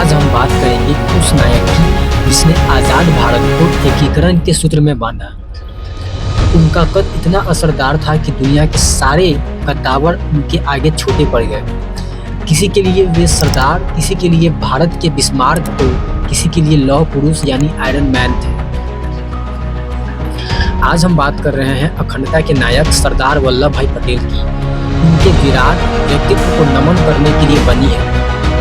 आज हम बात करेंगे उस नायक की जिसने आजाद भारत को एकीकरण के सूत्र में बांधा। उनका कद इतना असरदार था कि दुनिया के सारे कद्दावर उनके आगे छोटे पड़ गए। किसी के लिए वे सरदार, किसी के लिए भारत के बिस्मार्क, तो किसी के लिए लौह पुरुष यानी आयरन मैन थे। आज हम बात कर रहे हैं अखंडता के नायक सरदार वल्लभ भाई पटेल की। उनके विराट व्यक्तित्व को नमन करने के लिए बनी है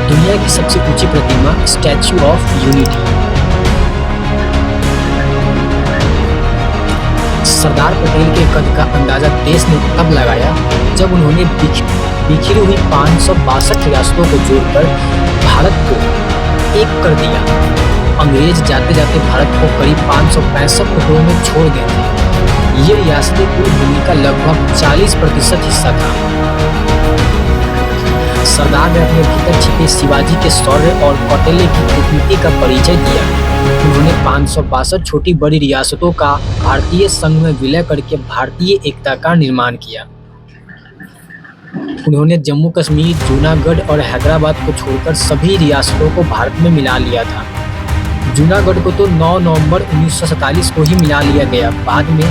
दुनिया की सबसे ऊंची प्रतिमा statue of unity. Sardar Patel के कद का अंदाजा देश ने तब लगाया जब उन्होंने बिखरी हुई 562 रियासतों को जोड़कर भारत को एक कर दिया। अंग्रेज जाते जाते भारत को करीब 565 टुकड़ों में छोड़ गए थे। ये रियासतें कुल भूमि का लगभग 40% हिस्सा था। सरदार ने अपने भीतर छिपे शिवाजी के शौर्य और कौटिल्य की कूटनीति का परिचय दिया। उन्होंने 562 छोटी बड़ी रियासतों का भारतीय संघ में विलय करके भारतीय एकता का निर्माण किया। उन्होंने जम्मू कश्मीर, जूनागढ़ और हैदराबाद को छोड़कर सभी रियासतों को भारत में मिला लिया था। जूनागढ़ को तो 9 नवंबर 1947 को ही मिला लिया गया। बाद में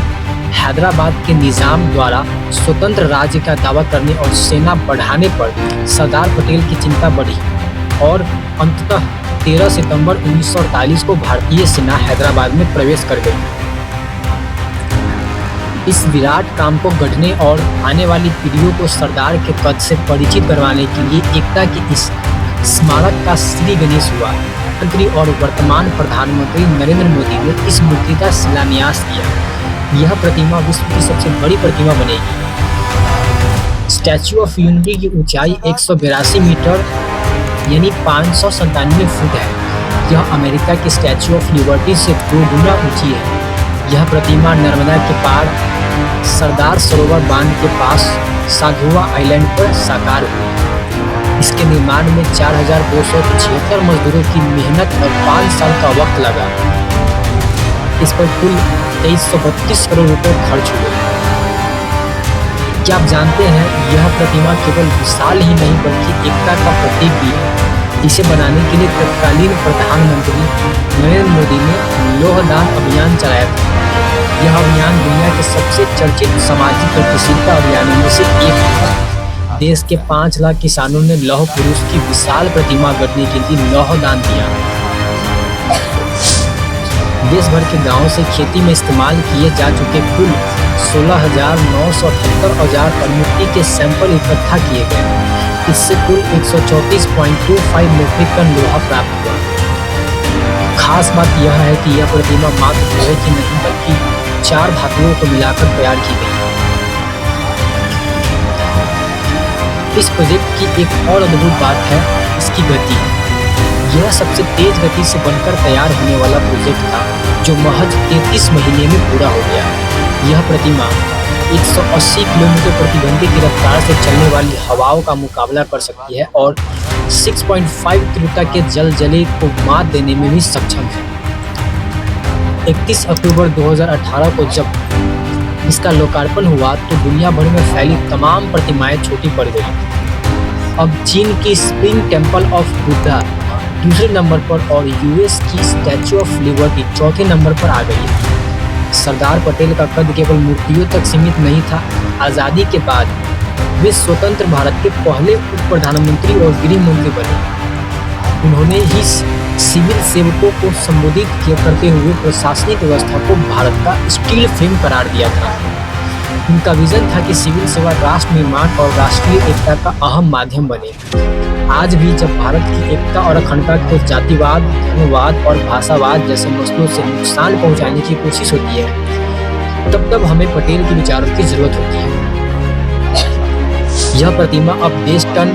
हैदराबाद के निजाम द्वारा स्वतंत्र राज्य का दावा करने और सेना बढ़ाने पर सरदार पटेल की चिंता बढ़ी और अंततः 13 सितंबर 1948 को भारतीय सेना हैदराबाद में प्रवेश कर गई। इस विराट काम को गढ़ने और आने वाली पीढ़ियों को सरदार के कद से परिचित करवाने के लिए एकता के इस स्मारक का श्री गणेश हुआ। मंत्री और वर्तमान प्रधानमंत्री नरेंद्र मोदी ने इस मूर्ति का शिलान्यास किया। यह प्रतिमा विश्व की सबसे बड़ी प्रतिमा बनेगी। स्टैच्यू ऑफ यूनिटी की ऊंचाई 182 मीटर यानी 597 फुट है। यह अमेरिका के स्टैच्यू ऑफ लिबर्टी से 2 गुना ऊंची है। यह प्रतिमा नर्मदा के पार सरदार सरोवर बांध के पास साधुआ आइलैंड पर साकार हुई। इसके निर्माण में 4276 मजदूरों की मेहनत और 5 साल का वक्त लगा। इस पर कुल 2332 करोड़ रुपए खर्च हुए। क्या आप जानते हैं यह प्रतिमा केवल विशाल ही नहीं बल्कि एकता का प्रतीक भी है। इसे बनाने के लिए तत्कालीन प्रधानमंत्री नरेंद्र मोदी ने लौहदान अभियान चलाया था। यह अभियान दुनिया के सबसे चर्चित सामाजिक गतिशीलता अभियानों में से एक है। देश के 5 लाख किसानों ने लौह पुरुष की विशाल प्रतिमा गढ़ने के लिए लौहदान दिया। देश भर के गांवों से खेती में इस्तेमाल किए जा चुके कुल 16,978 औजार और मिट्टी के सैंपल इकट्ठा किए गए। इससे कुल 134.25 मीट्रिक टन लोहा प्राप्त हुआ। खास बात यह है कि यह प्रतिमा मात्र लोहे की नहीं बल्कि 4 धातुओं को मिलाकर तैयार की गई। इस प्रोजेक्ट की एक और अद्भुत बात है इसकी गति। यह सबसे तेज गति से बनकर तैयार होने वाला प्रोजेक्ट था जो महज 33 महीने में पूरा हो गया। यह प्रतिमा 180 किलोमीटर प्रति घंटे की रफ्तार से चलने वाली हवाओं का मुकाबला कर सकती है और 6.5 तीव्रता के जलजले को मात देने में भी सक्षम है। 31 अक्टूबर 2018 को जब इसका लोकार्पण हुआ तो दुनिया भर में फैली तमाम प्रतिमाएं छोटी पड़ गई। अब चीन की स्प्रिंग टेम्पल ऑफ बुद्धा दूसरे नंबर पर और यूएस की स्टैच्यू ऑफ लिबर्टी चौथे नंबर पर आ गई है। सरदार पटेल का कद केवल मूर्तियों तक सीमित नहीं था। आज़ादी के बाद वे स्वतंत्र भारत के पहले उप प्रधानमंत्री और गृह मंत्री बने। उन्होंने ही सिविल सेवकों को संबोधित करते हुए प्रशासनिक व्यवस्था को भारत का स्टील फ्रेम करार दिया था। उनका विजन था कि सिविल सेवा राष्ट्र निर्माण और राष्ट्रीय एकता का अहम माध्यम बने। आज भी जब भारत की एकता और अखंडता को जातिवाद, धर्मवाद और भाषावाद जैसे मसलों से नुकसान पहुंचाने की कोशिश होती है, तब हमें पटेल के विचारों की जरूरत होती है। यह प्रतिमा अब देश टन